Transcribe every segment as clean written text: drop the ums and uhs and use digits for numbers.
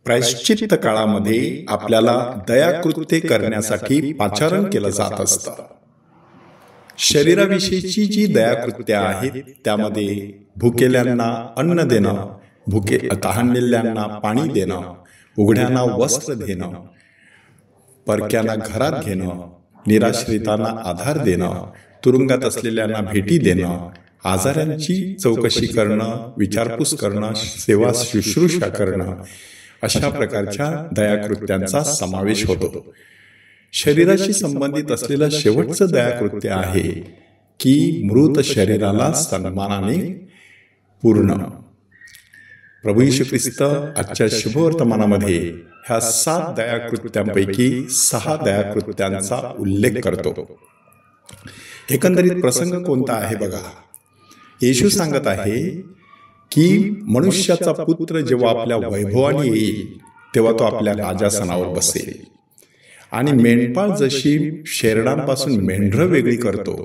प्रायश्चित्त काळामध्ये आपल्याला दयाकृत्ये करण्यासाठी पाचारण केलं जात असतं. शरीराविषयीची जी दयाकृत्य आहेत त्यामध्ये भुकेल्यांना अन्न देणं, तहानलेल्यांना पाणी देणं, उघड्यांना वस्त्र देणं, परक्यांना घरात घेणं, निराश्रितांना आधार देणं, तुरुंगात असलेल्यांना भेटी देणं, आजारांची चौकशी करणं, विचारपूस करणं, सेवा शुश्रूषा करणं, अशा प्रकारच्या दयाकृत्यांचा समावेश होतो. शरीराशी संबंधित असलेलं शेवटचं दयाकृत्य आहे की मृत शरीराला सन्मानाने पूर्ण. प्रभू येशू ख्रिस्त आजच्या शुभवर्तमानामध्ये ह्या 7 दयाकृत्यांपैकी 6 दयाकृत्यांचा उल्लेख करतो. एकंदरीत प्रसंग कोणता आहे बघा. येशू सांगत आहे की मनुष्याचा पुत्र जेव्हा आपल्या वैभवाने येईल तेव्हा तो आपल्या राजासनावर बसेल. आणि मेंढपाळ जशी शेरडांपासून मेंढरं वेगळी करतो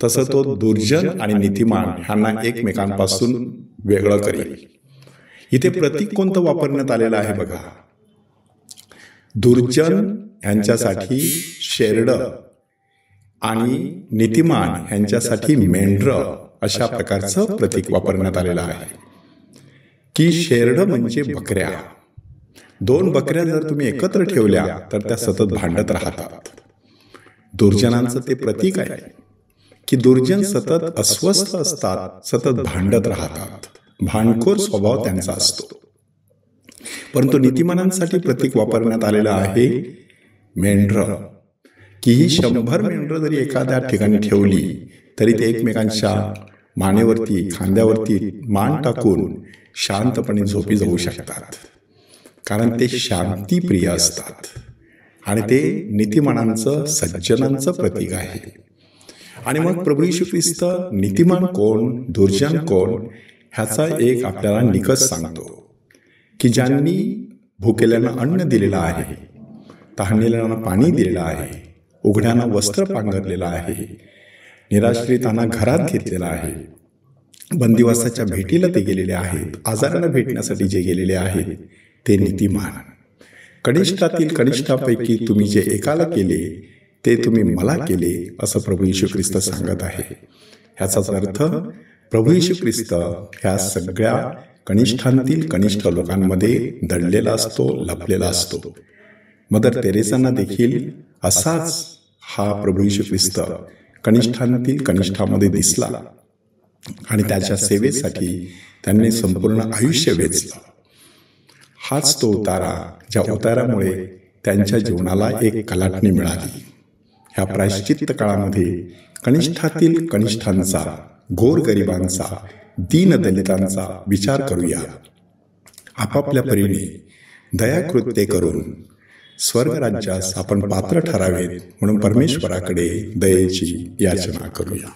तसं तो दुर्जन आणि नीतिमान ह्यांना एकमेकांपासून वेगळं करेल. इथे प्रतीक कोणतं वापरण्यात आलेलं आहे बघा. दुर्जन ह्यांच्यासाठी शेरडं आणि नीतिमान ह्यांच्यासाठी मेंढरं अशा प्रकारचं प्रतीक वापरण्यात आलेलं आहे. की शेरडं म्हणजे बकऱ्या. 2 बकऱ्या जर तुम्ही एकत्र ठेवल्या तर त्या सतत भांडत राहतात. दुर्जनांचं ते प्रतीक आहे की दुर्जन सतत अस्वस्थ असतात, सतत भांडत राहतात, भांडखोर स्वभाव त्यांचा असतो. परंतु नीतिमानांसाठी प्रतीक वापरण्यात आलेलं आहे मेंढरं. की ही 100 मेंढरं जरी एखाद्या ठिकाणी ठेवली तरी ते एकमेकांच्या मानेवरती, खांद्यावरती मान टाकून शांतपणे झोपी जाऊ शकतात. कारण ते शांतीप्रिय असतात आणि ते नीतिमानांचं, सज्जनांचं प्रतीक आहे. आणि मग प्रभू येशू ख्रिस्त नीतिमान कोण, दुर्जन कोण ह्याचा एक आपल्याला निकष सांगतो. की ज्यांनी भुकेल्यांना अन्न दिलेलं आहे, तहानलेल्यांना पाणी दिलेलं आहे, उघड्यांना वस्त्र पांघरलेलं आहे, निराश्रितांना घरात घेतलेलं आहे, बंदिवासाच्या भेटीला ते गेलेले आहेत, आजाराला भेटण्यासाठी जे गेलेले आहेत ते नीतिमान. कनिष्ठातील कनिष्ठापैकी तुम्ही जे एकाला केले ते तुम्ही मला केले असं प्रभू येशू ख्रिस्त सांगत आहे. ह्याचाच अर्थ प्रभू येशू ख्रिस्त ह्या सगळ्या कनिष्ठांतील कनिष्ठ लोकांमध्ये दडलेला असतो, लपलेला असतो. मदर तेरेसांना देखील असाच हा प्रभू येशू ख्रिस्त कनिष्ठांतील कनिष्ठामध्ये दिसला आणि त्याच्या सेवेसाठी त्यांनी संपूर्ण आयुष्य वेचलं. हाच तो उतारा ज्या उतारामुळे त्यांच्या जीवनाला एक कलाटणी मिळाली. ह्या प्रायश्चित्त काळामध्ये कनिष्ठातील कनिष्ठांचा, गोरगरिबांचा, दीनदलितांचा विचार करूया. आपापल्या परीने दयाकृत्ये करून स्वर्गराज्यास आपण पात्र ठरावेत म्हणून परमेश्वराकडे दयेची याचना करूया.